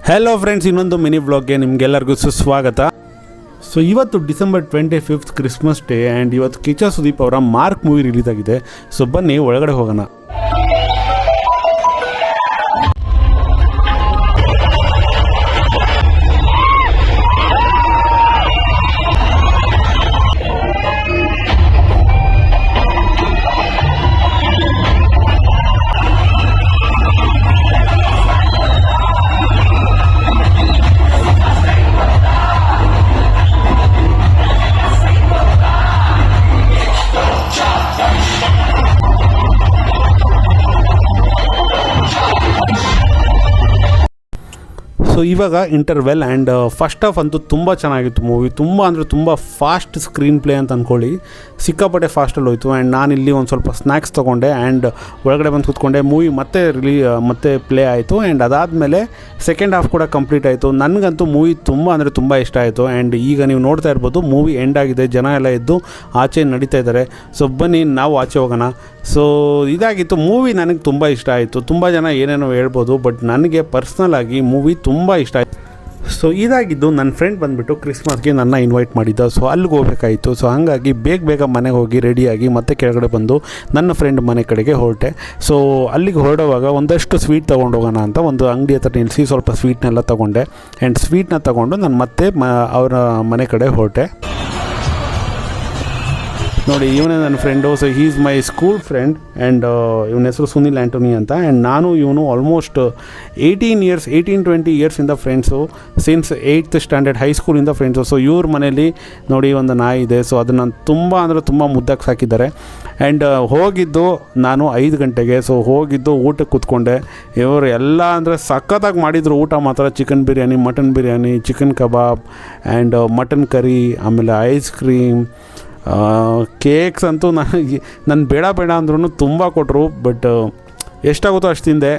Hello friends, ಇನ್ನೊಂದು mini ವ್ಲಾಗ್ಗೆ ನಿಮಗೆಲ್ಲರಿಗೂ ಸುಸ್ವಾಗತ. ಸೊ ಇವತ್ತು ಡಿಸೆಂಬರ್ 25 ಕ್ರಿಸ್ಮಸ್ ಡೇ ಆ್ಯಂಡ್ ಇವತ್ತು ಕಿಚ್ಚ ಸುದೀಪ್ ಅವರ ಮಾರ್ಕ್ ಮೂವಿ ರಿಲೀಸ್ ಆಗಿದೆ. ಸೊ ಬನ್ನಿ ಒಳಗಡೆ ಹೋಗೋಣ. ಸೊ ಇವಾಗ ಇಂಟರ್ವೆಲ್ ಆ್ಯಂಡ್ ಫಸ್ಟ್ ಹಾಫ್ ಅಂತೂ ತುಂಬ ಚೆನ್ನಾಗಿತ್ತು ಮೂವಿ. ತುಂಬ ಅಂದರೆ ತುಂಬ ಫಾಸ್ಟ್ ಸ್ಕ್ರೀನ್ ಪ್ಲೇ ಅಂತ ಅಂದ್ಕೊಳ್ಳಿ, ಸಿಕ್ಕಾಪಟ್ಟೆ ಫಾಸ್ಟಲ್ಲಿ ಹೋಯಿತು. ಆ್ಯಂಡ್ ನಾನಿಲ್ಲಿ ಒಂದು ಸ್ವಲ್ಪ ಸ್ನ್ಯಾಕ್ಸ್ ತೊಗೊಂಡೆ ಆ್ಯಂಡ್ ಒಳಗಡೆ ಬಂದು ಕೂತ್ಕೊಂಡೆ. ಮೂವಿ ಮತ್ತೆ ಪ್ಲೇ ಆಯಿತು ಆ್ಯಂಡ್ ಅದಾದಮೇಲೆ ಸೆಕೆಂಡ್ ಹಾಫ್ ಕೂಡ ಕಂಪ್ಲೀಟ್ ಆಯಿತು. ನನಗಂತೂ ಮೂವಿ ತುಂಬ ಅಂದರೆ ತುಂಬ ಇಷ್ಟ ಆಯಿತು. ಆ್ಯಂಡ್ ಈಗ ನೀವು ನೋಡ್ತಾ ಇರ್ಬೋದು ಮೂವಿ ಎಂಡ್ ಆಗಿದೆ, ಜನ ಎಲ್ಲ ಎದ್ದು ಆಚೆ ನಡೀತಾ ಇದ್ದಾರೆ. ಸೊ ಬನ್ನಿ ನಾವು ಆಚೆ ಹೋಗೋಣ. ಸೊ ಇದಾಗಿತ್ತು ಮೂವಿ. ನನಗೆ ತುಂಬ ಇಷ್ಟ ಆಯಿತು. ತುಂಬ ಜನ ಏನೇನೋ ಹೇಳ್ಬೋದು, ಬಟ್ ನನಗೆ ಪರ್ಸ್ನಲ್ ಆಗಿ ಮೂವಿ ತುಂಬ ಇಷ್ಟ ಆಯಿತು. ಸೊ ಇದಾಗಿದ್ದು ನನ್ನ ಫ್ರೆಂಡ್ ಬಂದುಬಿಟ್ಟು ಕ್ರಿಸ್ಮಸ್ಗೆ ನನ್ನ ಇನ್ವೈಟ್ ಮಾಡಿದ್ದ. ಸೊ ಅಲ್ಲಿಗೆ ಹೋಗ್ಬೇಕಾಯಿತು. ಸೊ ಹಾಗಾಗಿ ಬೇಗ ಮನೆಗೆ ಹೋಗಿ ರೆಡಿಯಾಗಿ ಮತ್ತೆ ಕೆಳಗಡೆ ಬಂದು ನನ್ನ ಫ್ರೆಂಡ್ ಮನೆ ಕಡೆಗೆ ಹೊರಟೆ. ಸೊ ಅಲ್ಲಿಗೆ ಹೊರಡುವಾಗ ಒಂದಷ್ಟು ಸ್ವೀಟ್ ತೊಗೊಂಡು ಹೋಗೋಣ ಅಂತ ಒಂದು ಅಂಗಡಿ ಹತ್ರ ನಿಲ್ಲಿಸಿ ಸ್ವಲ್ಪ ಸ್ವೀಟ್ನೆಲ್ಲ ತೊಗೊಂಡೆ. ಆ್ಯಂಡ್ ಸ್ವೀಟ್ನ ತೊಗೊಂಡು ನಾನು ಮತ್ತೆ ಅವರ ಮನೆ ಕಡೆ ಹೊರಟೆ. ನೋಡಿ, ಇವನೇ ನನ್ನ friend. So he is my school friend and ಇವನ ಹೆಸರು ಸುನಿಲ್ ಆ್ಯಂಟೋನಿ ಅಂತ. ಆ್ಯಂಡ್ ನಾನು ಇವನು ಆಲ್ಮೋಸ್ಟ್ 18-20 ಇಯರ್ಸಿಂದ ಫ್ರೆಂಡ್ಸು, ಸಿನ್ಸ್ 8th ಸ್ಟ್ಯಾಂಡರ್ಡ್ ಹೈಸ್ಕೂಲಿಂದ ಫ್ರೆಂಡ್ಸು. ಸೊ ಇವ್ರ ಮನೇಲಿ ನೋಡಿ ಒಂದು ನಾಯಿ ಇದೆ. ಸೊ ಅದನ್ನು ತುಂಬ ಮುದ್ದಾಗಿ ಸಾಕಿದ್ದಾರೆ. ಆ್ಯಂಡ್ ಹೋಗಿದ್ದು ನಾನು 5 ಗಂಟೆಗೆ. ಸೊ ಹೋಗಿದ್ದು ಊಟಕ್ಕೆ ಕೂತ್ಕೊಂಡೆ. ಇವರು ಎಲ್ಲ ಅಂದರೆ ಸಖತ್ತಾಗಿ ಮಾಡಿದರು ಊಟ ಮಾತ್ರ. Chicken biryani, mutton biryani, chicken kebab and mutton curry, ಆಮೇಲೆ ಐಸ್ ಕ್ರೀಮ್, ಕೇಕ್ಸ್ ಅಂತೂ ನಾನು ಬೇಡ ಅಂದ್ರೂ ತುಂಬ ಕೊಟ್ಟರು. ಬಟ್ ಎಷ್ಟಾಗುತ್ತೋ ಅಷ್ಟು ತಿಂದೆ.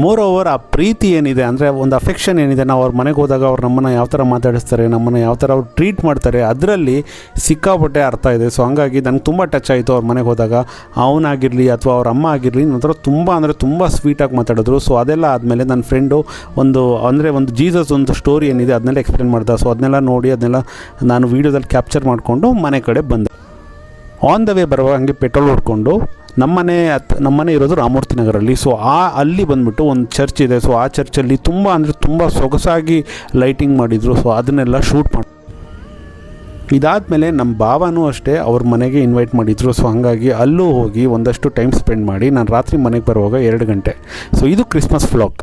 ಮೋರ್ ಓವರ್ ಆ ಪ್ರೀತಿ ಏನಿದೆ, ಅಂದರೆ ಒಂದು ಅಫೆಕ್ಷನ್ ಏನಿದೆ, ನಾವು ಅವ್ರ ಮನೆಗೆ ಹೋದಾಗ ಅವ್ರು ನಮ್ಮನ್ನು ಯಾವ ಥರ ಮಾತಾಡಿಸ್ತಾರೆ, ನಮ್ಮನ್ನು ಯಾವ ಥರ ಅವ್ರು ಟ್ರೀಟ್ ಮಾಡ್ತಾರೆ, ಅದರಲ್ಲಿ ಸಿಕ್ಕಾಪಟ್ಟೆ ಅರ್ಥ ಇದೆ. ಸೊ ಹಂಗಾಗಿ ನನಗೆ ತುಂಬ ಟಚ್ ಆಯಿತು. ಅವ್ರ ಮನೆಗೆ ಹೋದಾಗ ಅವನಾಗಿರಲಿ ಅಥವಾ ಅವ್ರ ಅಮ್ಮ ಆಗಿರಲಿ ನಂತರ ತುಂಬ ಸ್ವೀಟಾಗಿ ಮಾತಾಡಿದ್ರು. ಸೊ ಅದೆಲ್ಲ ಆದಮೇಲೆ ನನ್ನ ಫ್ರೆಂಡು ಒಂದು ಜೀಸಸ್ ಒಂದು ಸ್ಟೋರಿ ಏನಿದೆ ಅದನ್ನೆಲ್ಲ ಎಕ್ಸ್ಪ್ಲೇನ್ ಮಾಡ್ದೆ. ಸೊ ಅದನ್ನೆಲ್ಲ ನೋಡಿ ಅದನ್ನೆಲ್ಲ ನಾನು ವೀಡಿಯೋದಲ್ಲಿ ಕ್ಯಾಪ್ಚರ್ ಮಾಡಿಕೊಂಡು ಮನೆ ಕಡೆ ಬಂದೆ. ಆನ್ ದ ವೇ ಬರುವಾಗ ಹಂಗೆ ಪೆಟ್ರೋಲ್ ಹೊಡ್ಕೊಂಡು ನಮ್ಮನೆ ಇರೋದು ರಾಮಮೂರ್ತಿ ನಗರಲ್ಲಿ. ಸೊ ಅಲ್ಲಿ ಬಂದುಬಿಟ್ಟು ಒಂದು ಚರ್ಚ್ ಇದೆ. ಸೊ ಆ ಚರ್ಚಲ್ಲಿ ತುಂಬ ಸೊಗಸಾಗಿ ಲೈಟಿಂಗ್ ಮಾಡಿದರು. ಸೊ ಅದನ್ನೆಲ್ಲ ಶೂಟ್ ಮಾಡಿ ಇದಾದಮೇಲೆ ನಮ್ಮ ಭಾವನೂ ಅಷ್ಟೇ ಅವ್ರ ಮನೆಗೆ ಇನ್ವೈಟ್ ಮಾಡಿದರು. ಸೊ ಹಾಗಾಗಿ ಅಲ್ಲೂ ಹೋಗಿ ಒಂದಷ್ಟು ಟೈಮ್ ಸ್ಪೆಂಡ್ ಮಾಡಿ ನಾನು ರಾತ್ರಿ ಮನೆಗೆ ಬರುವಾಗ 2 ಗಂಟೆ. ಸೊ ಇದು ಕ್ರಿಸ್ಮಸ್ ವ್ಲಾಗ್.